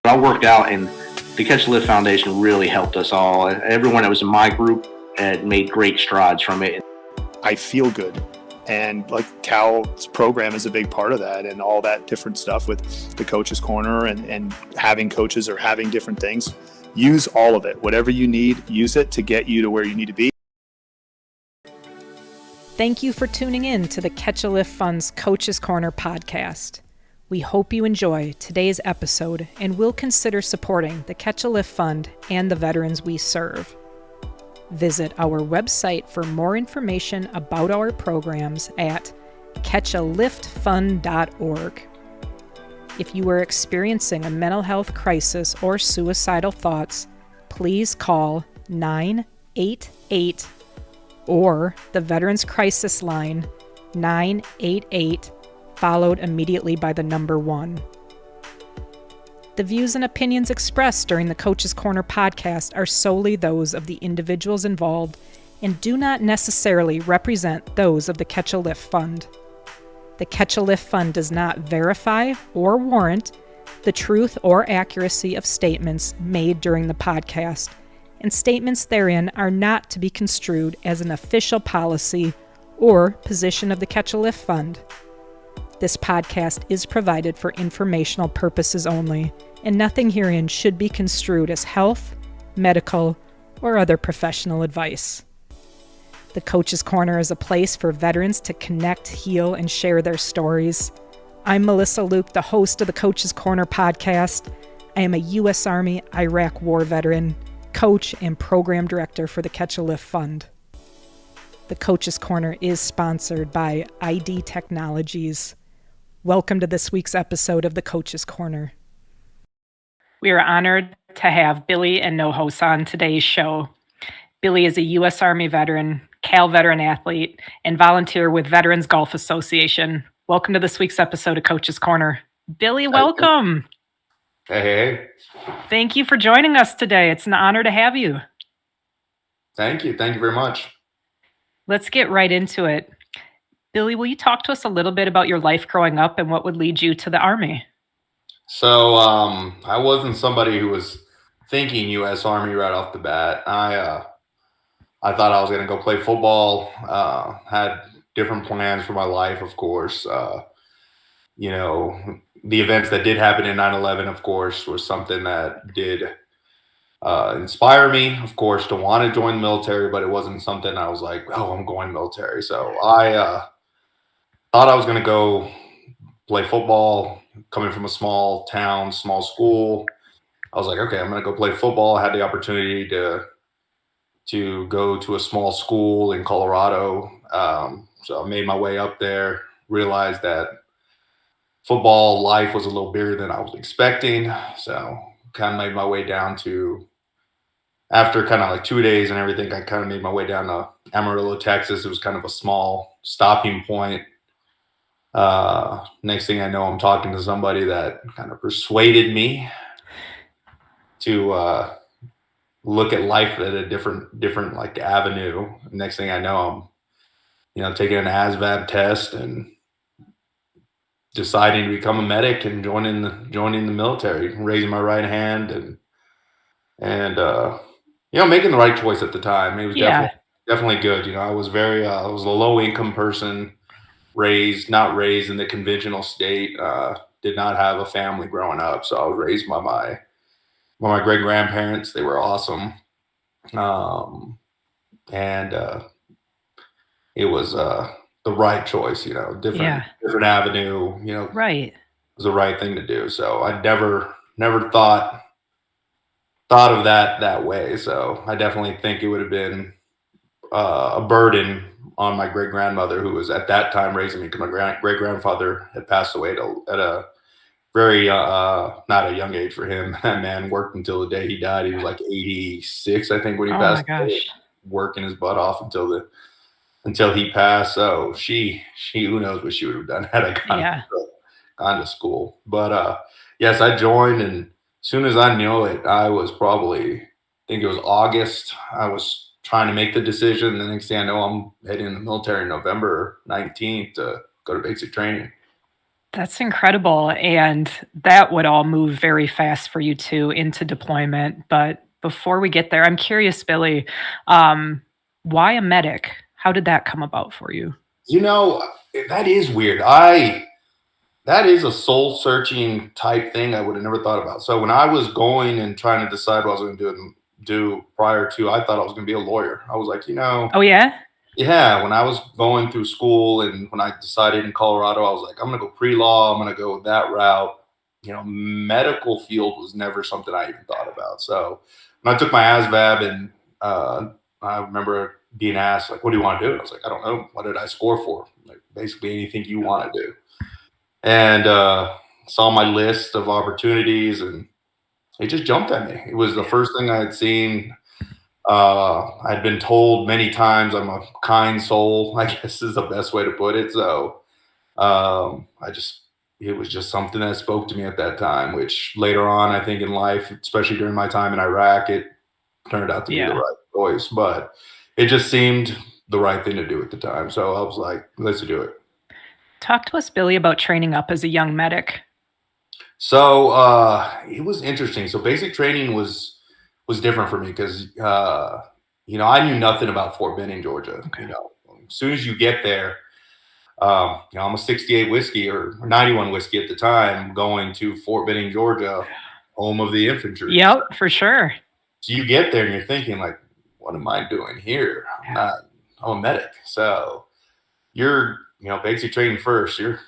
I worked out, and the Catch a Lift Foundation really helped us all. Everyone that was in my group had made great strides from it. I feel good. And like Cal's program is a big part of that, and all that different stuff with the Coach's Corner and having coaches or having different things. Use all of it. Whatever you need, use it to get you to where you need to be. Thank you for tuning in to the Catch a Lift Fund's Coach's Corner podcast. We hope you enjoy today's episode and will consider supporting the Catch a Lift Fund and the veterans we serve. Visit our website for more information about our programs at catchaliftfund.org. If you are experiencing a mental health crisis or suicidal thoughts, please call 988 or the Veterans Crisis Line 988, followed immediately by the number 1. The views and opinions expressed during the Coach's Corner podcast are solely those of the individuals involved and do not necessarily represent those of the Catch a Lift Fund. The Catch a Lift Fund does not verify or warrant the truth or accuracy of statements made during the podcast, and statements therein are not to be construed as an official policy or position of the Catch a Lift Fund. This podcast is provided for informational purposes only, and nothing herein should be construed as health, medical, or other professional advice. The Coach's Corner is a place for veterans to connect, heal, and share their stories. I'm Melissa Luke, the host of the Coach's Corner podcast. I am a U.S. Army Iraq War veteran, coach, and program director for the Catch a Lift Fund. The Coach's Corner is sponsored by ID Technologies. Welcome to this week's episode of the Coach's Corner. We are honored to have Billy and Hinojos on today's show. Billy is a U.S. Army veteran, Cal veteran athlete, and volunteer with Veterans Golf Association. Welcome to this week's episode of Coach's Corner. Billy, welcome. Hey. Thank you for joining us today. It's an honor to have you. Thank you. Thank you very much. Let's get right into it. Billy, will you talk to us a little bit about your life growing up and what would lead you to the Army? So I wasn't somebody who was thinking U.S. Army right off the bat. I thought I was going to go play football, had different plans for my life, of course. The events that did happen in 9/11, of course, was something that did inspire me, of course, to want to join the military, but it wasn't something I was like, oh, I'm going military. So I thought I was going to go play football, coming from a small town, small school. I was like, okay, I'm going to go play football. I had the opportunity to go to a small school in Colorado. So I made my way up there, realized that football life was a little bigger than I was expecting. So kind of made my way down to, after kind of like 2 days and everything, I kind of made my way down to Amarillo, Texas. It was kind of a small stopping point. Next thing I know, I'm talking to somebody that kind of persuaded me to look at life at a different like avenue. Next thing I know, I'm taking an ASVAB test and deciding to become a medic and joining the military, raising my right hand and making the right choice at the time. It was definitely good. I was I was a low income person, not raised in the conventional state, did not have a family growing up. So I was raised by my great grandparents. They were awesome. It was the right choice, different avenue, Right. It was the right thing to do. So I never thought of that way. So I definitely think it would have been a burden on my great grandmother, who was at that time raising me, because my great grandfather had passed away at a very not a young age for him. That man worked until the day he died. He was like 86, I think, when he passed away, working his butt off until he passed. So she who knows what she would have done had I gone to school. But yes, I joined, and as soon as I knew it, I was probably, I think it was August, I was trying to make the decision. The next thing I know, I'm heading in the military November 19th to go to basic training. That's incredible. And that would all move very fast for you too into deployment. But before we get there, I'm curious, Billy, um, why a medic? How did that come about for you? You know, that is weird. That is a soul searching type thing I would have never thought about. So when I was going and trying to decide what I was going to do prior to, I thought I was going to be a lawyer. I was like, Oh, yeah? yeah, when I was going through school and when I decided in Colorado, I was like, I'm going to go pre-law. I'm going to go that route. Medical field was never something I even thought about. So when I took my ASVAB and I remember being asked, like, what do you want to do? I was like, I don't know. What did I score for? Like, basically anything you want to do. And saw my list of opportunities and it just jumped at me. It was the first thing I had seen. I'd been told many times I'm a kind soul, I guess is the best way to put it. So it was just something that spoke to me at that time, which later on, I think in life, especially during my time in Iraq, it turned out to be the right choice. But it just seemed the right thing to do at the time. So I was like, let's do it. Talk to us, Billy, about training up as a young medic. So it was interesting. So basic training was different for me because I knew nothing about Fort Benning, Georgia. Okay. As soon as you get there, I'm a 68 whiskey or 91 whiskey at the time, going to Fort Benning, Georgia, home of the infantry. Yep, for sure. So you get there and you're thinking like, what am I doing here? I'm a medic. So you're basic training first. You're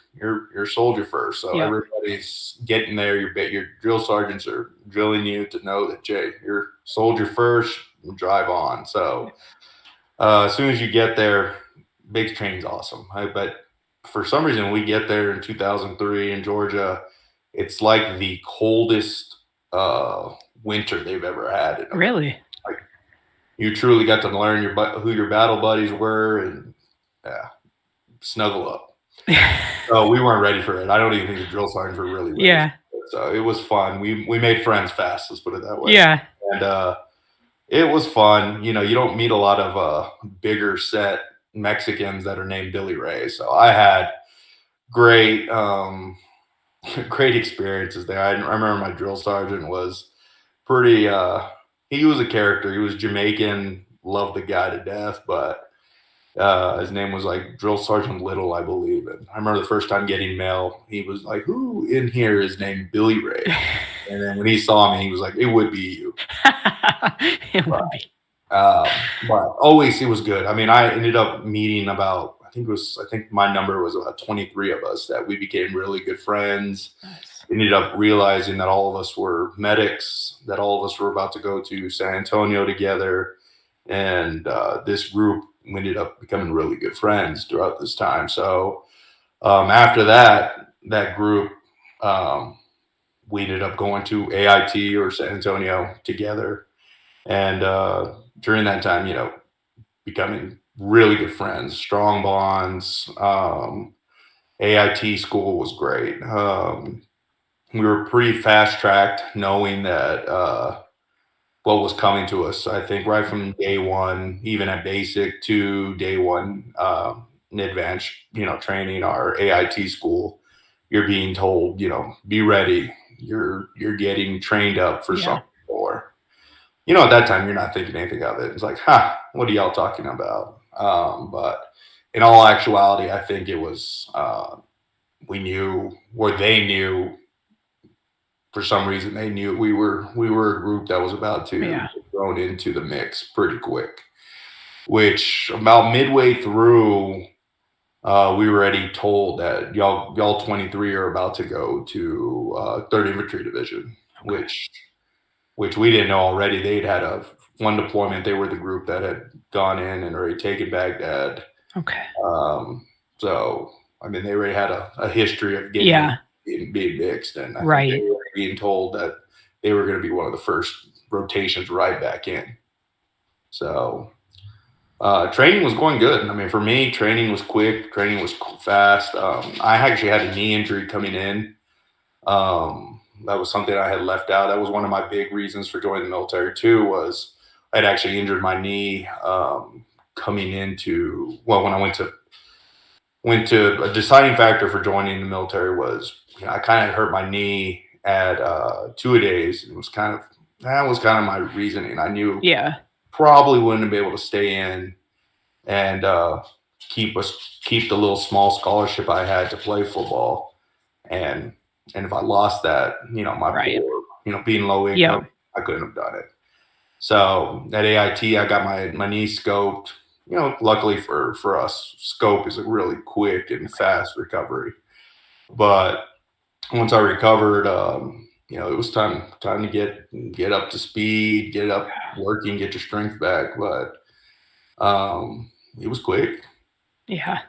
a soldier first. So everybody's getting there. Your drill sergeants are drilling you to know that, Jay, you're soldier first, drive on. So as soon as you get there, basic training's awesome. But for some reason, we get there in 2003 in Georgia. It's like the coldest winter they've ever had. Really? Like, you truly got to learn who your battle buddies were and snuggle up. So we weren't ready for it. I don't even think the drill sergeants were really ready. Yeah. So it was fun. We made friends fast, let's put it that way. Yeah. And it was fun. You don't meet a lot of bigger set Mexicans that are named Billy Ray. So I had great great experiences there. I remember my drill sergeant was pretty he was a character. He was Jamaican, loved the guy to death, but his name was like Drill Sergeant Little, I believe. And I remember the first time getting mail, he was like, who in here is named Billy Ray? And then when he saw me, he was like, it would be you. It would be. But always it was good. I mean, I ended up meeting about, I think my number was about 23 of us that we became really good friends. Nice. Ended up realizing that all of us were medics, that all of us were about to go to San Antonio together. And this group, we ended up becoming really good friends throughout this time. So after that group, we ended up going to AIT or San Antonio together. And during that time, becoming really good friends, strong bonds. AIT school was great. We were pretty fast tracked knowing that what was coming to us. I think right from day one, even at basic to day one in advanced, training, our AIT school, you're being told, be ready. You're getting trained up for something. Or, at that time, you're not thinking anything of it. It's like, what are y'all talking about? But in all actuality, I think it was we knew, or they knew. For some reason, they knew we were a group that was about to get thrown into the mix pretty quick. Which about midway through, we were already told that y'all 23 are about to go to 3rd Infantry Division, which we didn't know already. They'd had one deployment. They were the group that had gone in and already taken Baghdad. Okay. So I mean, they already had a history of getting being mixed, and I think they were being told that they were going to be one of the first rotations right back in. So training was going good. I mean, for me, training was quick. Training was fast. I actually had a knee injury coming in. That was something I had left out. That was one of my big reasons for joining the military too, was I'd actually injured my knee coming into, when I went to went to a deciding factor for joining the military was, I kind of hurt my knee at 2-a-days. That was kind of my reasoning. I knew Yeah. probably wouldn't be able to stay in and keep the little small scholarship I had to play football. And if I lost that, my Right. poor, being low income, I couldn't have done it. So at AIT, I got my knee scoped. Luckily for us, scope is a really quick and fast recovery. But once I recovered, it was time to get up to speed, get up working, get your strength back. But it was quick. Yeah.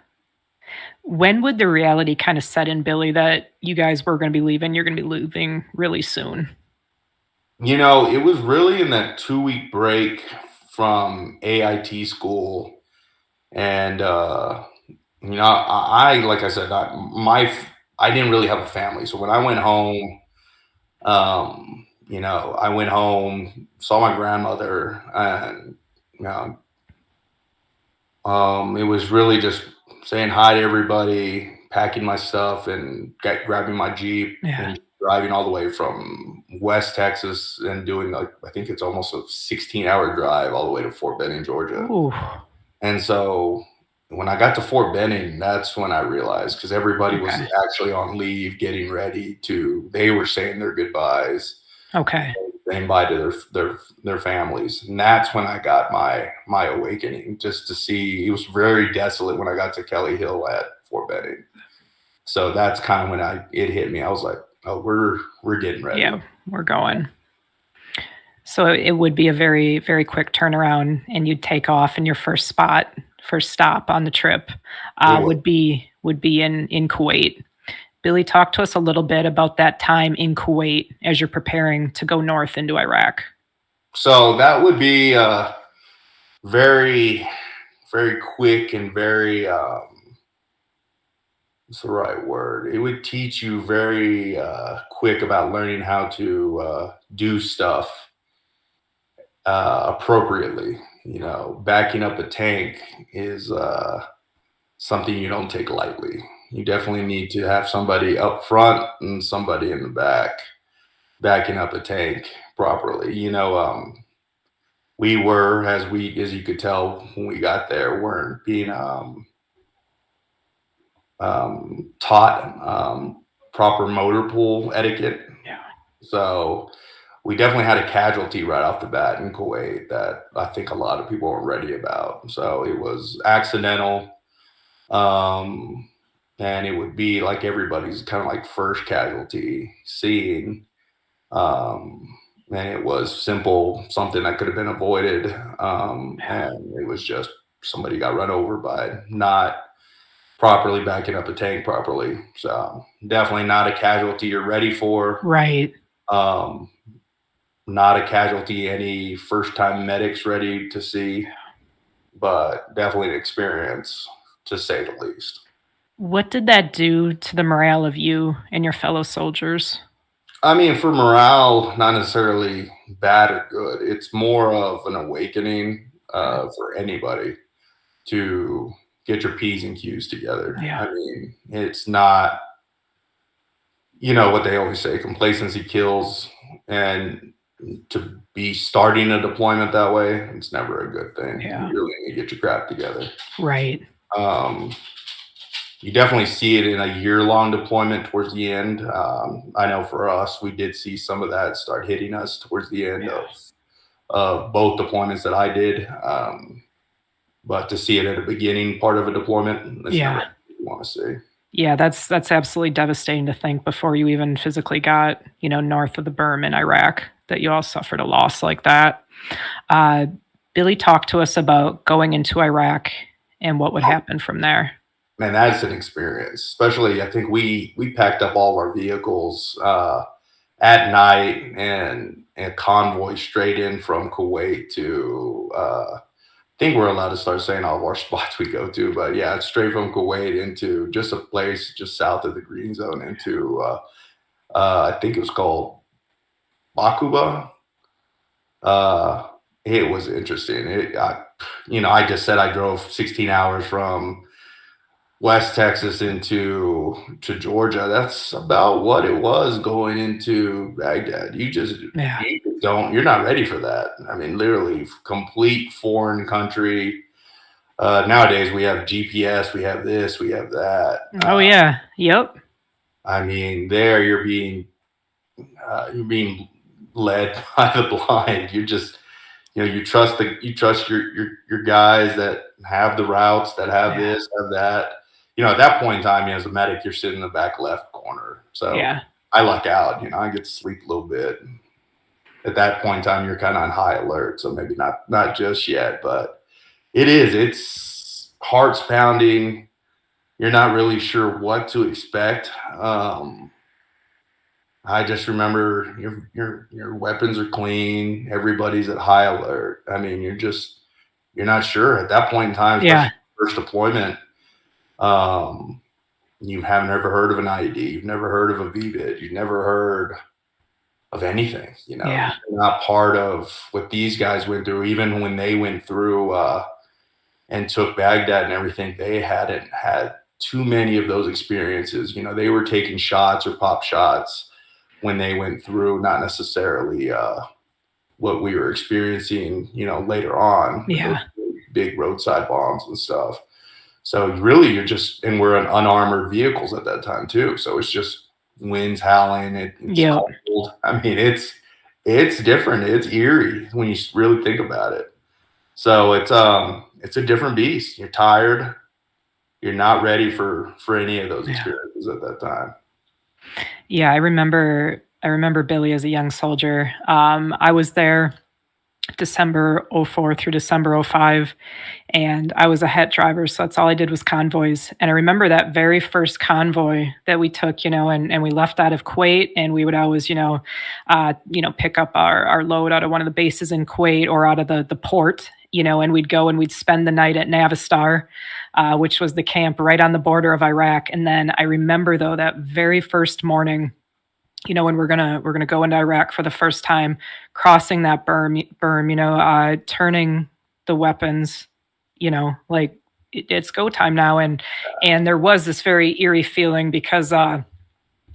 When would the reality kind of set in, Billy, that you guys were going to be leaving? You're going to be leaving really soon. It was really in that 2-week break from AIT school. And, I like I said, I didn't really have a family. So when I went home, I went home, saw my grandmother, and, it was really just saying hi to everybody, packing my stuff, and grabbing my Jeep and driving all the way from West Texas and doing I think it's almost a 16-hour drive all the way to Fort Benning, Georgia. Ooh. And so when I got to Fort Benning, that's when I realized, because everybody was actually on leave, getting ready they were saying their goodbyes. Okay. Saying bye to their families. And that's when I got my awakening, just to see. It was very desolate when I got to Kelly Hill at Fort Benning. So that's kind of when it hit me. I was like, oh, we're getting ready. Yeah, we're going. So it would be a very, very quick turnaround, and you'd take off, and your first stop on the trip would be in Kuwait. Billy, talk to us a little bit about that time in Kuwait as you're preparing to go north into Iraq. So that would be very, very quick and very, what's the right word? It would teach you very quick about learning how to do stuff appropriately. Backing up a tank is something you don't take lightly. You definitely need to have somebody up front and somebody in the back backing up a tank properly. We were, as you could tell when we got there, weren't being taught proper motor pool etiquette. Yeah. So we definitely had a casualty right off the bat in Kuwait that I think a lot of people weren't ready about. So it was accidental. And it would be like everybody's kind of like first casualty scene. And it was simple, something that could have been avoided. And it was just somebody got run over by not properly backing up a tank properly. So definitely not a casualty you're ready for. Right. Not a casualty any first-time medics ready to see, but definitely an experience, to say the least. What did that do to the morale of you and your fellow soldiers? I mean, for morale, not necessarily bad or good. It's more of an awakening for anybody to get your P's and Q's together. Yeah. I mean, it's not, what they always say, complacency kills. And to be starting a deployment that way, it's never a good thing. Yeah. You really need to get your crap together. Right. You definitely see it in a year-long deployment towards the end. I know for us, we did see some of that start hitting us towards the end of both deployments that I did. But to see it at the beginning part of a deployment, that's not what you want to see. Yeah, that's absolutely devastating to think before you even physically got, north of the berm in Iraq, that you all suffered a loss like that. Billy, talk to us about going into Iraq and what would happen from there. Man, that's an experience. Especially, I think we packed up all of our vehicles at night and convoy straight in from Kuwait to. I think we're allowed to start saying all of our spots we go to, but yeah, it's straight from Kuwait into just a place just south of the green zone into. I think it was called Bakuba. It was interesting. I just said I drove 16 hours from West Texas into to Georgia, that's about what it was going into Baghdad. You you're not ready for that. I mean, literally complete foreign country. Nowadays we have GPS, we have this, we have that. Oh yeah. Yep. I mean, there you're being led by the blind. You're just, you trust your guys that have the routes, that have this, have that. At that point in time, as a medic, you're sitting in the back left corner. So I luck out. I get to sleep a little bit. At that point in time, you're kind of on high alert. So maybe not just yet, but it's heart's pounding. You're not really sure what to expect. I just remember your weapons are clean. Everybody's at high alert. I mean, you're not sure at that point in time. First deployment. You haven't ever heard of an IED. You've never heard of a VBID. You've never heard of anything. You're not part of what these guys went through. Even when they went through and took Baghdad and everything, they hadn't had too many of those experiences. They were taking shots or pop shots when they went through, not necessarily what we were experiencing, later on. Big roadside bombs and stuff. So really and we're in unarmored vehicles at that time too. So it's just winds howling. It's cold. I mean, it's different. It's eerie when you really think about it. So it's a different beast. You're tired. You're not ready for any of those experiences at that time. Yeah, I remember Billy as a young soldier. I was there December 04 through December 05, and I was a het driver, so that's all I did was convoys. And I remember that very first convoy that we took, and we left out of Kuwait, and we would always, pick up our load out of one of the bases in Kuwait or out of the port, and we'd go and we'd spend the night at Navistar, which was the camp right on the border of Iraq. And then I remember, though, that very first morning, when we're gonna go into Iraq for the first time, crossing that berm, turning the weapons, like it's go time now. And there was this very eerie feeling because I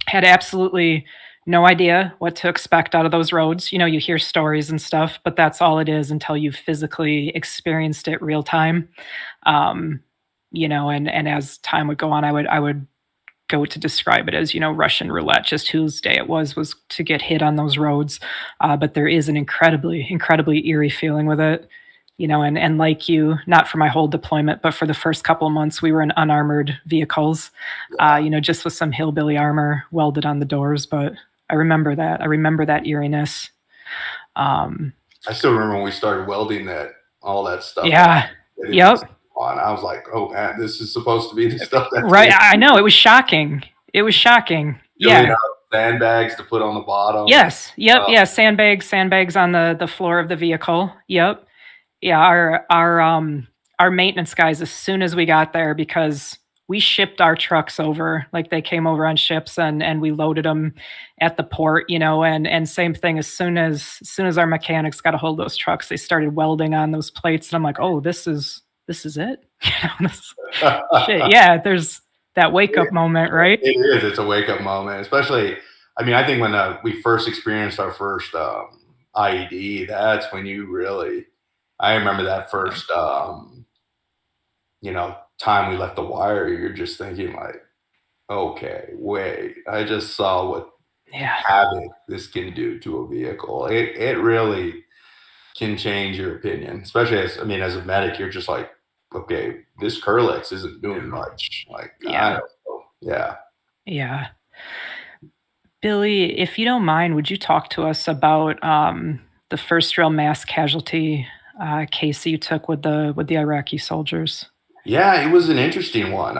had absolutely no idea what to expect out of those roads. You hear stories and stuff, but that's all it is until you've physically experienced it real time. And as time would go on, I would go to describe it as, Russian roulette, just whose day it was to get hit on those roads. But there is an incredibly, incredibly eerie feeling with it, and like you, not for my whole deployment, but for the first couple of months, we were in unarmored vehicles, just with some hillbilly armor welded on the doors. But I remember that eeriness. I still remember when we started welding all that stuff. Yeah. Yep. On. I was like, oh man, this is supposed to be the stuff that's right. I know, it was shocking. Yeah. Sandbags to put on the bottom. Yes. Yep. Yeah. Sandbags on the floor of the vehicle. Yep. Yeah. Our maintenance guys, as soon as we got there, because we shipped our trucks over, like they came over on ships and we loaded them at the port, and same thing. As soon as our mechanics got a hold of those trucks, they started welding on those plates. And I'm like, oh, this is it. Shit. Yeah. There's that wake up moment, right? It is. It's a wake up moment, especially. I mean, I think when we first experienced our first IED, that's when you really. I remember that first, time we left the wire. You're just thinking like, okay, wait. I just saw what havoc this can do to a vehicle. It really can change your opinion, especially as a medic. You're just like, okay, this Curlex isn't doing much. Like, I don't know. Yeah. Billy, if you don't mind, would you talk to us about the first real mass casualty case that you took with the Iraqi soldiers? Yeah, it was an interesting one.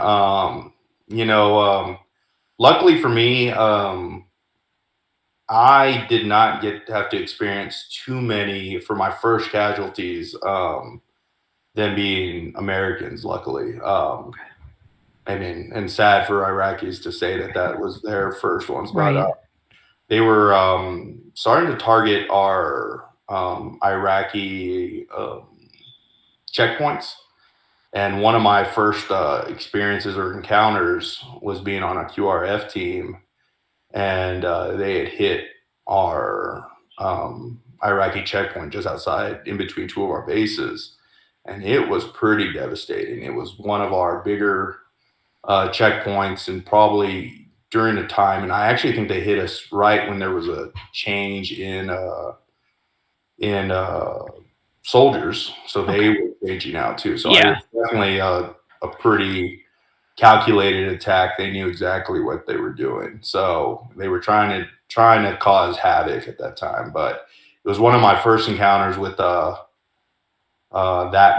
Luckily for me, I did not have to experience too many for my first casualties. Them being Americans, luckily. And sad for Iraqis to say that was their first ones, but right. They were starting to target our Iraqi checkpoints. And one of my first experiences or encounters was being on a QRF team, and they had hit our Iraqi checkpoint just outside, in between two of our bases, and it was pretty devastating. It was one of our bigger checkpoints, and probably during the time, and I actually think they hit us right when there was a change in soldiers, so they were changing out too. So it was definitely a pretty calculated attack. They knew exactly what they were doing, so they were trying to cause havoc at that time. But it was one of my first encounters with that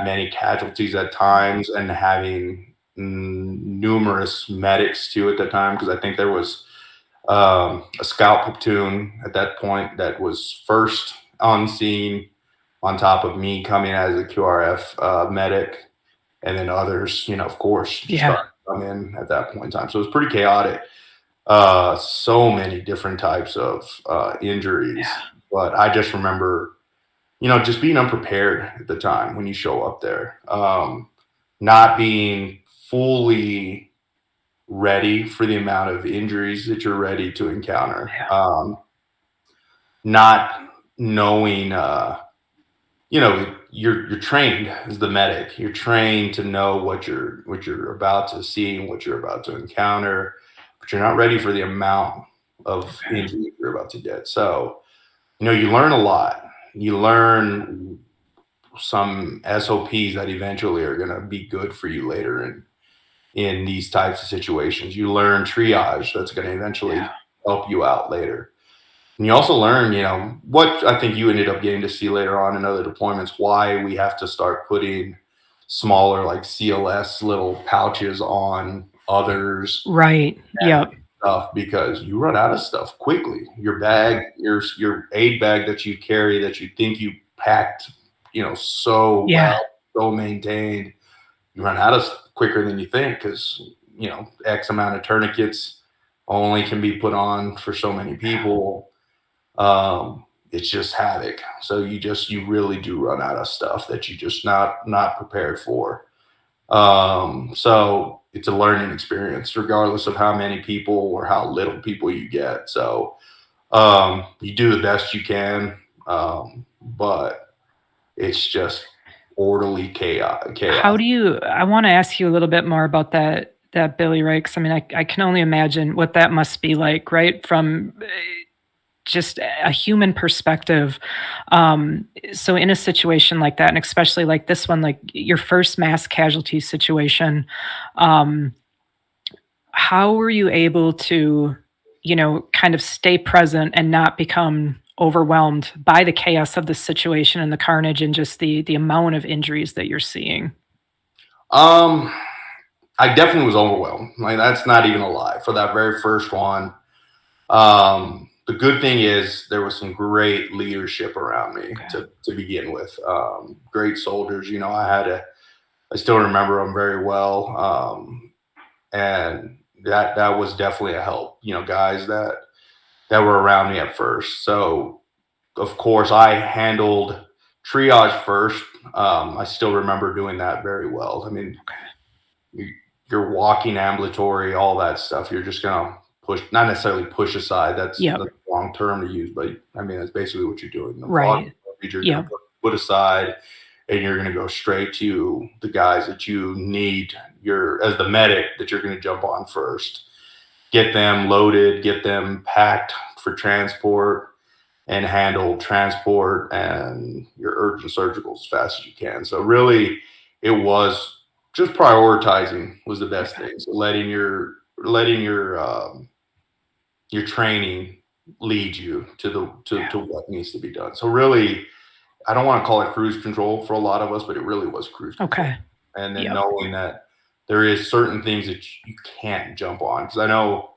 many casualties at times, and having numerous medics too at the time, because I think there was a scout platoon at that point that was first on scene, on top of me coming as a QRF medic, and then others, of course, started to come in at that point in time. So it was pretty chaotic. So many different types of injuries, but I just remember, just being unprepared at the time when you show up there, not being fully ready for the amount of injuries that you're ready to encounter, not knowing, you're trained as the medic. You're trained to know what you're about to see and what you're about to encounter, but you're not ready for the amount of injury you're about to get. So, you learn a lot. You learn some SOPs that eventually are going to be good for you later in these types of situations. You learn triage that's going to eventually help you out later. And you also learn, what I think you ended up getting to see later on in other deployments, why we have to start putting smaller, like CLS little pouches on others. Right. Yep. Stuff, because you run out of stuff quickly. Your bag, your aid bag that you carry, that you think you packed, so well, so maintained, you run out of quicker than you think, because X amount of tourniquets only can be put on for so many people. It's just havoc. So you really do run out of stuff that you just not prepared for. So it's a learning experience, regardless of how many people or how little people you get. So you do the best you can, but it's just orderly chaos. How do you? I want to ask you a little bit more about that, Billy, right? Because I can only imagine what that must be like, right? From just a human perspective. So in a situation like that, and especially like this one, like your first mass casualty situation, how were you able to, kind of stay present and not become overwhelmed by the chaos of the situation and the carnage and just the amount of injuries that you're seeing? I definitely was overwhelmed. Like, that's not even a lie for that very first one. The good thing is there was some great leadership around me to begin with. Great soldiers. I still remember them very well. And that was definitely a help, guys that were around me at first. So of course I handled triage first. I still remember doing that very well. I mean, you're walking ambulatory, all that stuff. You're just going to push, not necessarily push aside. That's the wrong term to use, but I mean, that's basically what you're doing. Right. You're going to put aside, and you're going to go straight to the guys that you need, as the medic, that you're going to jump on first. Get them loaded, get them packed for transport, and handle transport and your urgent surgical as fast as you can. So really, it was just prioritizing was the best thing. So letting your training lead you to what needs to be done. So really, I don't want to call it cruise control for a lot of us, but it really was cruise control. Okay. And then knowing that there is certain things that you can't jump on. Because I know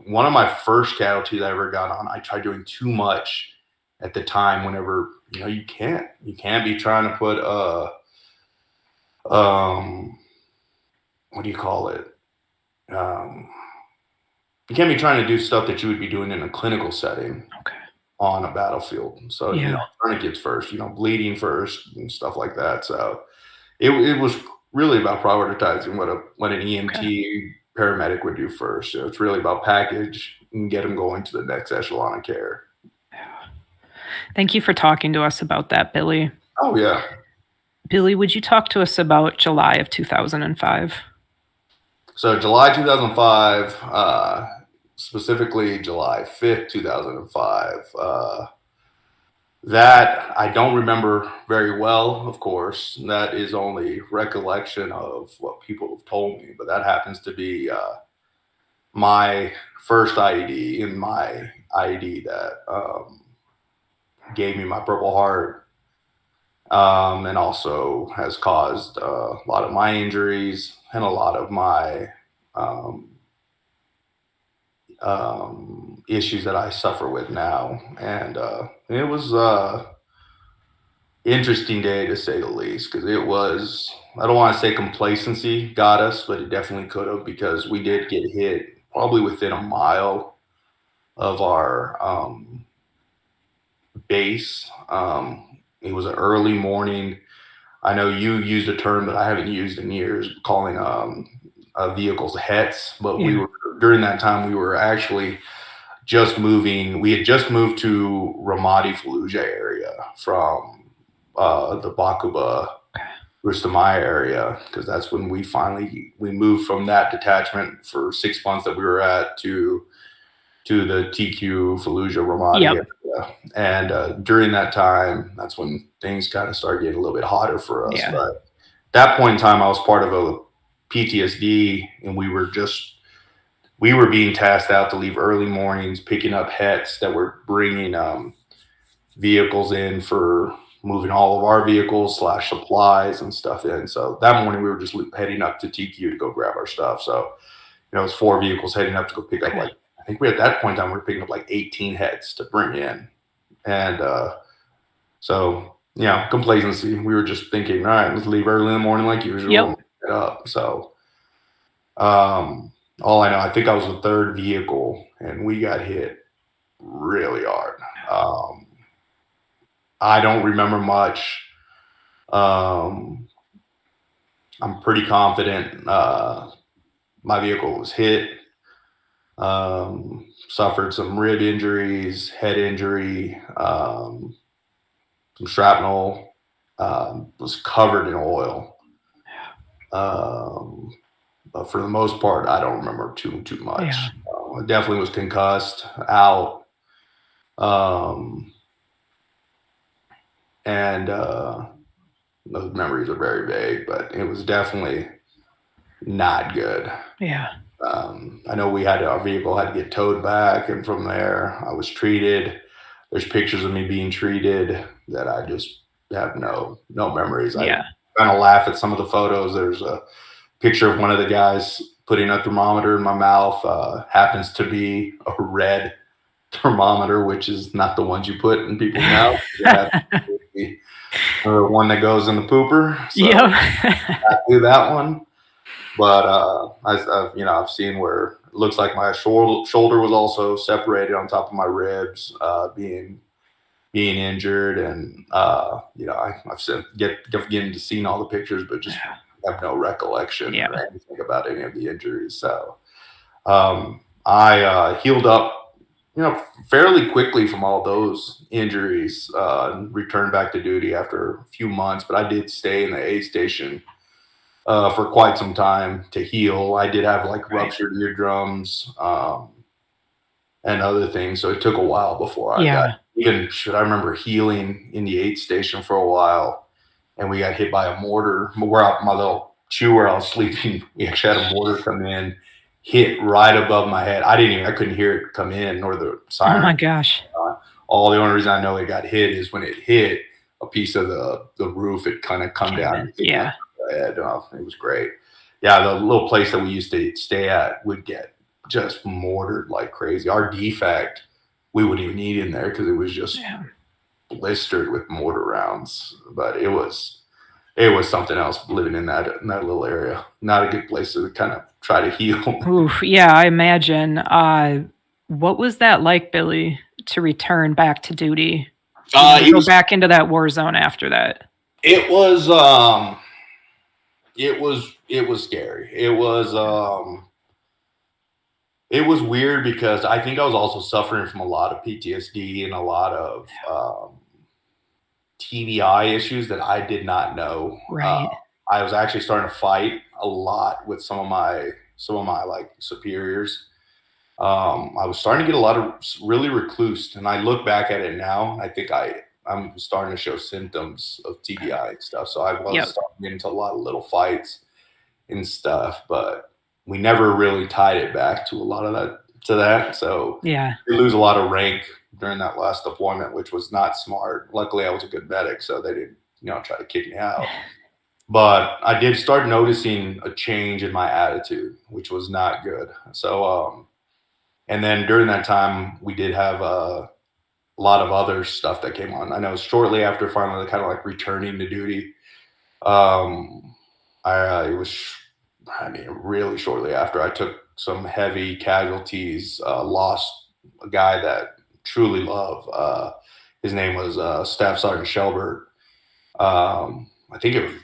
one of my first casualties I ever got on, I tried doing too much at the time. Whenever you can't be trying to put what do you call it? You can't be trying to do stuff that you would be doing in a clinical setting on a battlefield. So tourniquets first, bleeding first, and stuff like that. So it was really about prioritizing what an EMT paramedic would do first. So it's really about package and get them going to the next echelon of care. Thank you for talking to us about that, Billy. Oh yeah. Billy, would you talk to us about July of 2005? So July 2005, specifically July 5th, 2005. That I don't remember very well, of course. That is only recollection of what people have told me, but that happens to be my first IED and my IED that gave me my Purple Heart, and also has caused a lot of my injuries and a lot of my issues that I suffer with now. And it was interesting day to say the least, because it was, I don't want to say complacency got us, but it definitely could have, because we did get hit probably within a mile of our base. It was an early morning. I know you used a term that I haven't used in years, calling vehicles hets, but we were, during that time, we were actually just moving. We had just moved to Ramadi Fallujah area from the Bakuba Rustamaya area, because that's when we moved from that detachment for 6 months that we were at to the TQ Fallujah Ramadi area. And during that time, that's when things kind of started getting a little bit hotter for us. But at that point in time, I was part of a PTSD, and we were being tasked out to leave early mornings, picking up hets that were bringing vehicles in for moving all of our vehicles / supplies and stuff in. So that morning we were just heading up to TQ to go grab our stuff. So, it was 4 vehicles heading up to go pick up, like, I think at that point in time, we were picking up like 18 heads to bring in. And so, complacency. We were just thinking, all right, let's leave early in the morning like usual. And get up. So all I know, I think I was the 3rd vehicle, and we got hit really hard. I don't remember much. I'm pretty confident my vehicle was hit. Suffered some rib injuries, head injury, some shrapnel, was covered in oil. But for the most part, I don't remember too much. I definitely was concussed, out. And those memories are very vague, but it was definitely not good. I know our vehicle had to get towed back, and from there I was treated. There's pictures of me being treated that I just have no memories. I kind of laugh at some of the photos. There's a picture of one of the guys putting a thermometer in my mouth. Happens to be a red thermometer, which is not the ones you put in people's mouths. Or one that goes in the pooper. So I do that one. But I've seen where it looks like my shoulder was also separated on top of my ribs, being injured, and I've getting to see all the pictures, but just have no recollection or anything about any of the injuries. So I healed up, fairly quickly from all those injuries, and returned back to duty after a few months. But I did stay in the aid station for quite some time to heal. I did have ruptured eardrums and other things, so it took a while before I got. I remember healing in the aid station for a while, and we got hit by a mortar. My little chew where I was sleeping, we actually had a mortar come in, hit right above my head. I couldn't hear it come in, nor the siren. Oh my gosh. The only reason I know it got hit is when it hit a piece of the roof, it kind of come down. It was great. The little place that we used to stay at would get just mortared like crazy. Our defect, we wouldn't even eat in there because it was just blistered with mortar rounds. But it was something else living in that little area. Not a good place to kind of try to heal. Oof, yeah, I imagine. What was that like, Billy, to return back to duty? Go back into that war zone after that? It was it was scary. It was weird because I think I was also suffering from a lot of PTSD and a lot of TBI issues that I did not know. Right. I was actually starting to fight a lot with some of my like superiors. I was starting to get a lot of really recluse, and I look back at it now. I think I'm starting to show symptoms of TBI and stuff. So I was starting to get into a lot of little fights and stuff, but we never really tied it back to a lot of that. So Yeah. we lose a lot of rank during that last deployment, which was not smart. Luckily, I was a good medic, so they didn't, try to kick me out. But I did start noticing a change in my attitude, which was not good. So, and then during that time, we did have a lot of other stuff that came on. I know shortly after finally kind of like returning to duty, it was, really shortly after I took some heavy casualties, lost a guy that truly love. His name was Staff Sergeant Shelbert. I think it was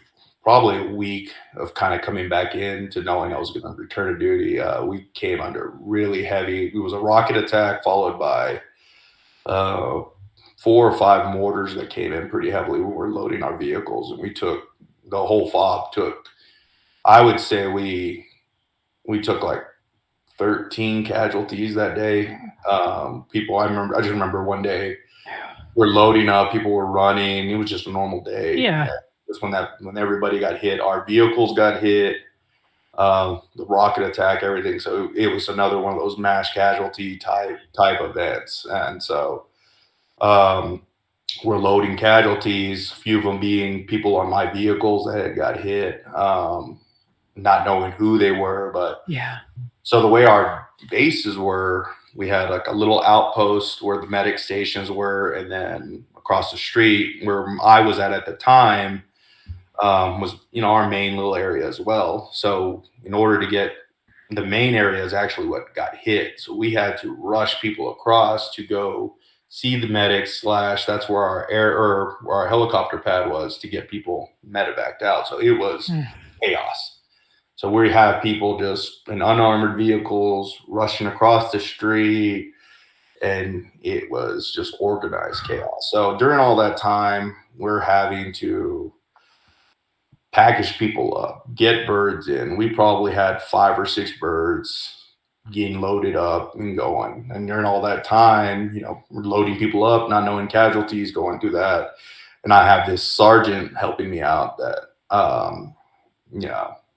probably a week of kind of coming back in to knowing I was going to return to duty. We came under really heavy. It was a rocket attack followed by 4 or 5 mortars that came in pretty heavily. We were loading our vehicles, and we took the whole fob took. I would say we took like 13 casualties that day. I just remember one day we're loading up, people were running. It was just a normal day. Yeah. Just when everybody got hit, our vehicles got hit, the rocket attack, everything. So it was another one of those mass casualty type events. And so we're loading casualties, a few of them being people on my vehicles that had got hit, not knowing who they were. But yeah. So the way our bases were, we had like a little outpost where the medic stations were, and then across the street where I was at the time was our main little area as well. So in order to get the main area is actually what got hit, so we had to rush people across to go see the medics. That's where our helicopter pad was to get people medevaced out. So it was chaos. So we have people just in unarmored vehicles rushing across the street, and it was just organized chaos. So during all that time, we're having to package people up, get birds in. We probably had 5 or 6 birds getting loaded up and going. And during all that time, we're loading people up, not knowing casualties, going through that. And I have this sergeant helping me out that,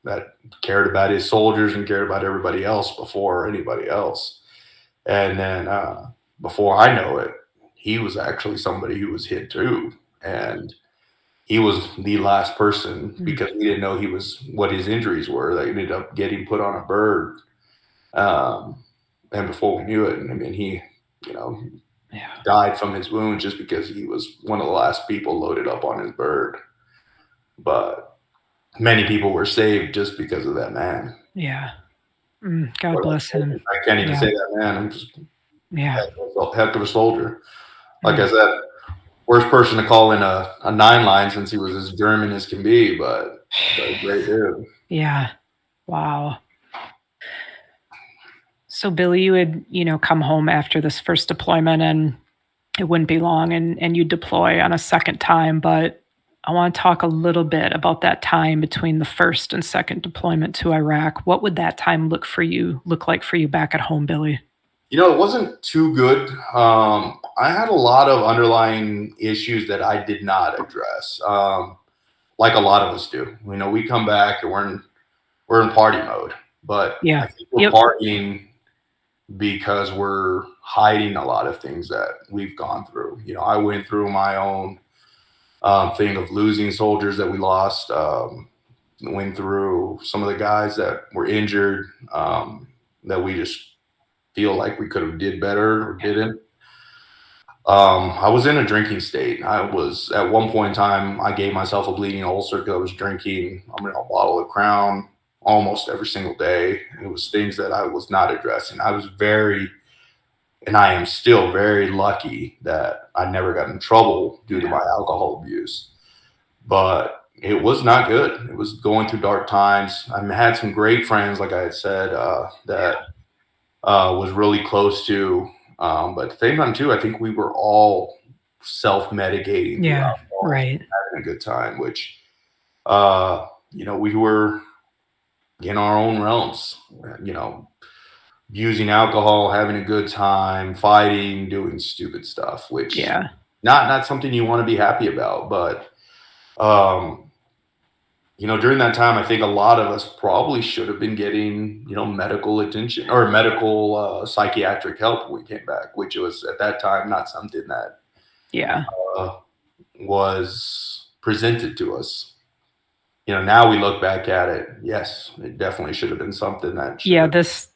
that cared about his soldiers and cared about everybody else before anybody else. And then before I know it, he was actually somebody who was hit too. And he was the last person, because we didn't know what his injuries were. They ended up getting put on a bird. And before we knew it, he, died from his wounds just because he was one of the last people loaded up on his bird. But many people were saved just because of that man. Yeah. God bless him. I can't even say that man. I'm just heck of a soldier. Like I said, worst person to call in a 9-line since he was as German as can be, but a great dude. Yeah. Wow. So Billy, you would, come home after this first deployment, and it wouldn't be long and you deploy on a second time, but I want to talk a little bit about that time between the first and second deployment to Iraq. What would that time look like for you back at home, Billy? It wasn't too good. I had a lot of underlying issues that I did not address, like a lot of us do. We come back and we're in party mode, but I think we're partying because we're hiding a lot of things that we've gone through. I went through my own thing of losing soldiers that we lost. Went through some of the guys that were injured that we just feel like we could have did better or didn't. I was in a drinking state. I was at one point in time, I gave myself a bleeding ulcer because I was drinking a bottle of Crown almost every single day. It was things that I was not addressing. I was and I am still very lucky that I never got in trouble due to my alcohol abuse. But it was not good. It was going through dark times. I had some great friends, like I had said, that was really close to. But at the same time, too, I think we were all self-medicating Yeah, throughout, right. having a good time, which, we were in our own realms, using alcohol, having a good time, fighting, doing stupid stuff, which not something you want to be happy about. But during that time, I think a lot of us probably should have been getting, medical attention or medical psychiatric help when we came back, which was at that time not something that was presented to us. Now we look back at it. Yes, it definitely should have been something that.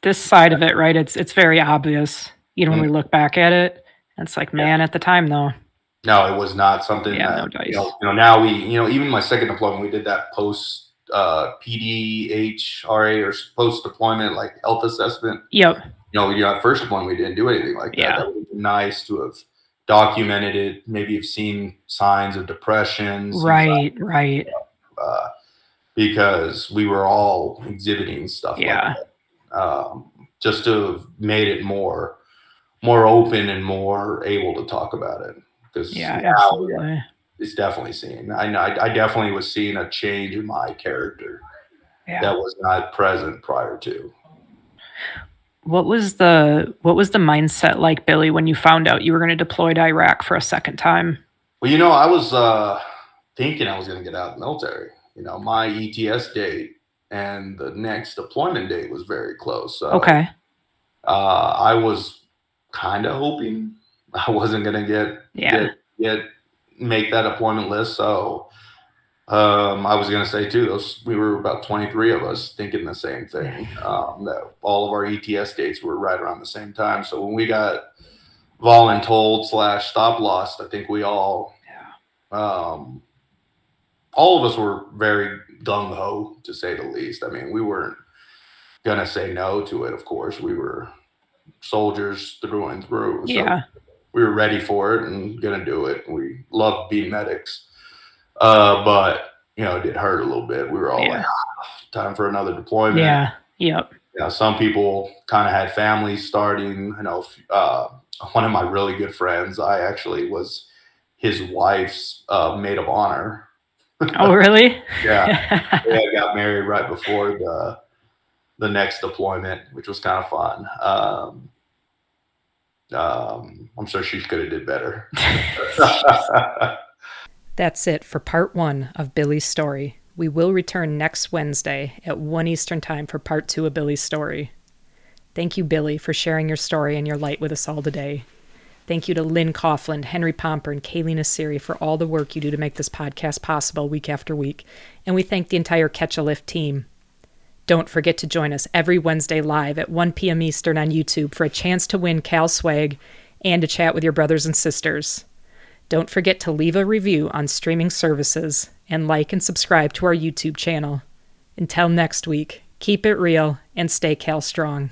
This side of it, right? It's very obvious. When we look back at it, it's like, man, at the time though. No, it was not something that, no dice. Now we, even my second deployment, we did that post PDHRA or post deployment, like health assessment. Yep. First deployment, we didn't do anything like that. That would have been nice to have documented it, maybe have seen signs of depression. Right. Because we were all exhibiting stuff like that. Just to have made it more open and more able to talk about it. Because absolutely. It's definitely seen. I definitely was seeing a change in my character that was not present prior to. What was the mindset like, Billy, when you found out you were going to deploy to Iraq for a second time? Well, I was thinking I was going to get out of the military. My ETS date and the next deployment date was very close. So, okay. I was kind of hoping I wasn't going to make that deployment list. So I was going to say too, we were about 23 of us thinking the same thing. That all of our ETS dates were right around the same time. So when we got voluntold / stop lost, I think we all of us were very gung-ho, to say the least. I mean, we weren't going to say no to it, of course. We were soldiers through and through. So we were ready for it and going to do it. We loved being medics. But, it did hurt a little bit. We were all like, time for another deployment. Yeah, yep. Some people kind of had families starting. One of my really good friends, I actually was his wife's maid of honor. Oh, really? Yeah. I got married right before the next deployment, which was kind of fun. I'm sure she could have did better. That's it for part 1 of Billy's story. We will return next Wednesday at 1 Eastern Time for part 2 of Billy's story. Thank you, Billy, for sharing your story and your light with us all today. Thank you to Lynn Coughlin, Henry Pomper, and Kayleen Asiri for all the work you do to make this podcast possible week after week. And we thank the entire Catch a Lift team. Don't forget to join us every Wednesday live at 1 p.m. Eastern on YouTube for a chance to win Cal Swag and to chat with your brothers and sisters. Don't forget to leave a review on streaming services and like and subscribe to our YouTube channel. Until next week, keep it real and stay Cal strong.